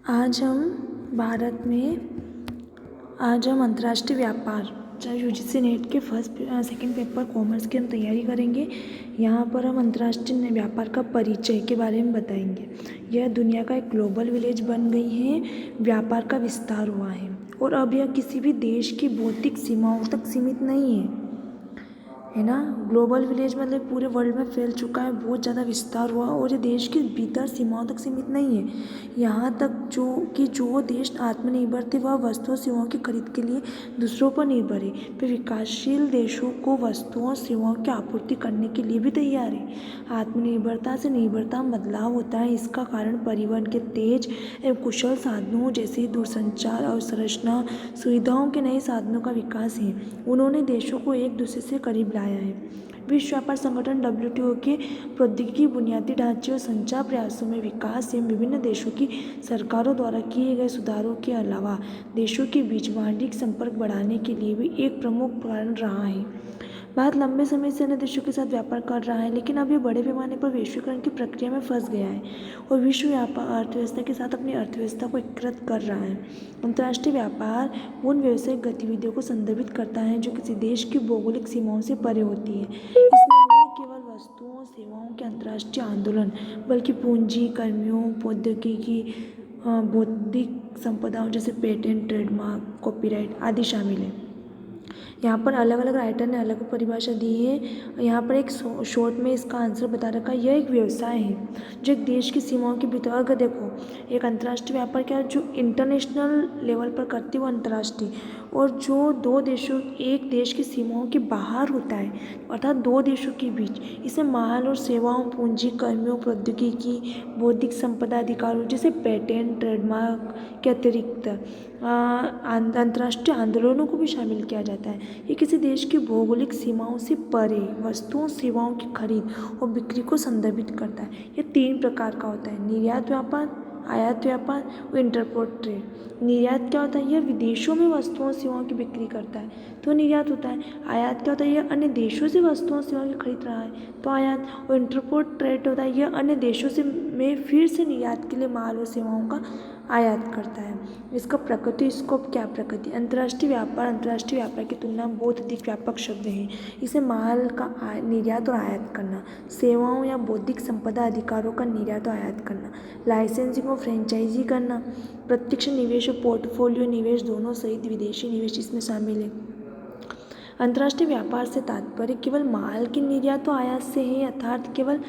आज हम अंतर्राष्ट्रीय व्यापार चाहे यूजीसी नेट के सेकंड पेपर कॉमर्स की हम तैयारी करेंगे। यहाँ पर हम अंतर्राष्ट्रीय व्यापार का परिचय के बारे में बताएंगे। यह दुनिया का एक ग्लोबल विलेज बन गई है, व्यापार का विस्तार हुआ है और अब यह किसी भी देश की भौतिक सीमाओं तक सीमित नहीं है ना। ग्लोबल विलेज मतलब पूरे वर्ल्ड में फैल चुका है, बहुत ज़्यादा विस्तार हुआ और ये देश के भीतर सीमाओं तक सीमित नहीं है। यहाँ तक जो देश आत्मनिर्भर थे वह वस्तुओं सेवाओं की खरीद के लिए दूसरों पर निर्भर है। फिर विकासशील देशों को वस्तुओं और सेवाओं की आपूर्ति करने के लिए भी तैयार है। आत्मनिर्भरता से निर्भरता में बदलाव होता है। इसका कारण परिवहन के तेज एवं कुशल साधनों जैसे दूरसंचार और संरचना सुविधाओं के नए साधनों का विकास है। उन्होंने देशों को एक दूसरे से करीब लाया है। विश्व व्यापार संगठन WTO के प्रौद्योगिकी बुनियादी ढांचे और संचार प्रयासों में विकास एवं विभिन्न देशों की सरकारों द्वारा किए गए सुधारों के अलावा देशों के बीच वाणिज्यिक संपर्क बढ़ाने के लिए भी एक प्रमुख कारण रहा है। भारत लंबे समय से अन्य देशों के साथ व्यापार कर रहा है, लेकिन अब ये बड़े पैमाने पर वैश्वीकरण की प्रक्रिया में फंस गया है और विश्व व्यापार अर्थव्यवस्था के साथ अपनी अर्थव्यवस्था को एकीकृत कर रहा है। अंतर्राष्ट्रीय व्यापार उन व्यावसायिक गतिविधियों को संदर्भित करता है जो किसी देश की भौगोलिक सीमाओं से परे होती है। इसमें न केवल वस्तुओं और सेवाओं के अंतर्राष्ट्रीय आंदोलन बल्कि पूंजी, कर्मियों, प्रौद्योगिकी, बौद्धिक संपदाओं जैसे पेटेंट, ट्रेडमार्क, कॉपीराइट आदि शामिल है। यहाँ पर अलग अलग राइटर ने अलग परिभाषा दी है। यहाँ पर एक शॉर्ट में इसका आंसर बता रखा है। यह एक व्यवसाय है जो एक देश की सीमाओं के भीतर, अगर देखो एक अंतर्राष्ट्रीय व्यापार क्या है, जो इंटरनेशनल लेवल पर करती है वो अंतर्राष्ट्रीय, और जो दो देशों एक देश की सीमाओं के बाहर होता है अर्थात दो देशों के बीच, इसे माल और सेवाओं, पूंजी, कर्मियों, प्रौद्योगिकी, बौद्धिक संपदा अधिकारों जैसे पेटेंट, ट्रेडमार्क के अतिरिक्त अंतर्राष्ट्रीय आंदोलनों को भी शामिल किया जाता है। ये किसी देश की भौगोलिक सीमाओं से परे वस्तुओं सेवाओं की खरीद और बिक्री को संदर्भित करता है। यह 3 प्रकार का होता है: निर्यात व्यापार, आयात व्यापार और इंटरपोर्ट ट्रेड। निर्यात क्या होता है? यह विदेशों में वस्तुओं सेवाओं की बिक्री करता है तो निर्यात होता है। आयात क्या होता है? यह अन्य देशों से वस्तुओं सेवाओं की खरीद रहा है तो आयात। और इंटरपोर्ट ट्रेड होता है, यह अन्य देशों से में फिर से निर्यात के लिए माल और सेवाओं का आयात करता है। इसका प्रकृति स्कोप क्या प्रकृति? अंतर्राष्ट्रीय व्यापार की तुलना में बहुत अधिक व्यापक शब्द है। इसे माल का निर्यात और आयात करना, सेवाओं या बौद्धिक संपदा अधिकारों का निर्यात और आयात करना, लाइसेंसिंग और फ्रेंचाइजी करना, प्रत्यक्ष निवेश और पोर्टफोलियो निवेश दोनों सहित विदेशी निवेश इसमें शामिल है। अंतर्राष्ट्रीय व्यापार से तात्पर्य केवल माल की निर्यात और आयात से है, अर्थात केवल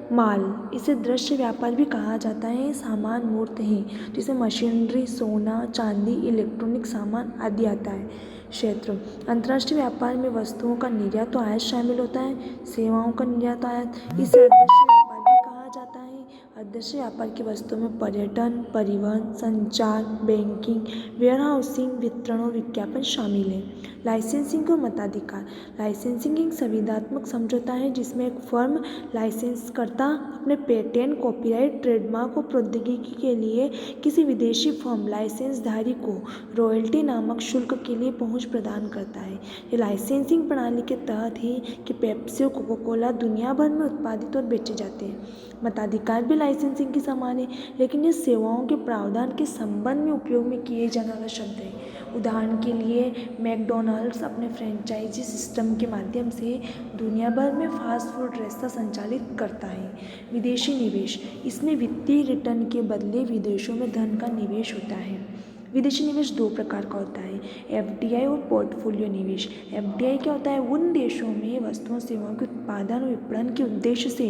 माल। इसे दृश्य व्यापार भी कहा जाता है। सामान मूर्त है जिसे मशीनरी, सोना, चांदी, इलेक्ट्रॉनिक सामान आदि आता है। क्षेत्र अंतर्राष्ट्रीय व्यापार में वस्तुओं का निर्यात और आयात शामिल होता है, सेवाओं का निर्यात और आयात। इसे अदृश्य व्यापार भी कहा जाता है। अदृश्य व्यापार की वस्तुओं में पर्यटन, परिवहन, संचार, बैंकिंग, वेयरहाउसिंग, वितरण और विज्ञापन शामिल है। लाइसेंसिंग और मताधिकार। लाइसेंसिंग एक संविदात्मक समझौता है जिसमें एक फर्म लाइसेंस करता अपने पेटेंट, कॉपीराइट, ट्रेडमार्क और प्रौद्योगिकी के लिए किसी विदेशी फर्म लाइसेंसधारी को रॉयल्टी नामक शुल्क के लिए पहुंच प्रदान करता है। ये लाइसेंसिंग प्रणाली के तहत है कि पेप्सी और कोका कोला दुनिया भर में उत्पादित और बेचे जाते हैं। मताधिकार भी लाइसेंसिंग के समान है, लेकिन ये सेवाओं के प्रावधान के संबंध में उपयोग में किए जाने वाला शब्द है। उदाहरण के लिए मैकडॉनल्ड्स अपने फ्रेंचाइजी सिस्टम के माध्यम से दुनिया भर में फास्ट फूड रेस्तरां संचालित करता है। विदेशी निवेश, इसमें वित्तीय रिटर्न के बदले विदेशों में धन का निवेश होता है। विदेशी निवेश 2 प्रकार का होता है: FDI और पोर्टफोलियो निवेश। FDI क्या होता है? उन देशों में वस्तुओं सेवाओं के उत्पादन और विपणन के उद्देश्य से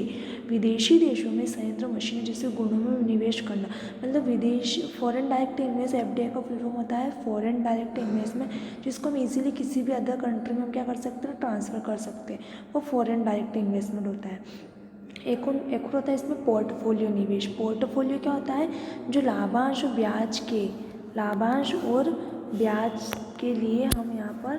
विदेशी देशों में संयंत्र, मशीनें जैसे गुणों में निवेश करना, मतलब विदेश फॉरेन डायरेक्ट इन्वेस्ट। FDI का फुल फॉर्म होता है फॉरेन डायरेक्ट इन्वेस्टमेंट, जिसको हम इजीली किसी भी अदर कंट्री में हम क्या कर सकते हैं, ट्रांसफ़र कर सकते हैं, वो फॉरेन डायरेक्ट इन्वेस्टमेंट होता है। एक और होता है इसमें पोर्टफोलियो निवेश। पोर्टफोलियो क्या होता है? जो लाभांश और ब्याज के लिए हम यहाँ पर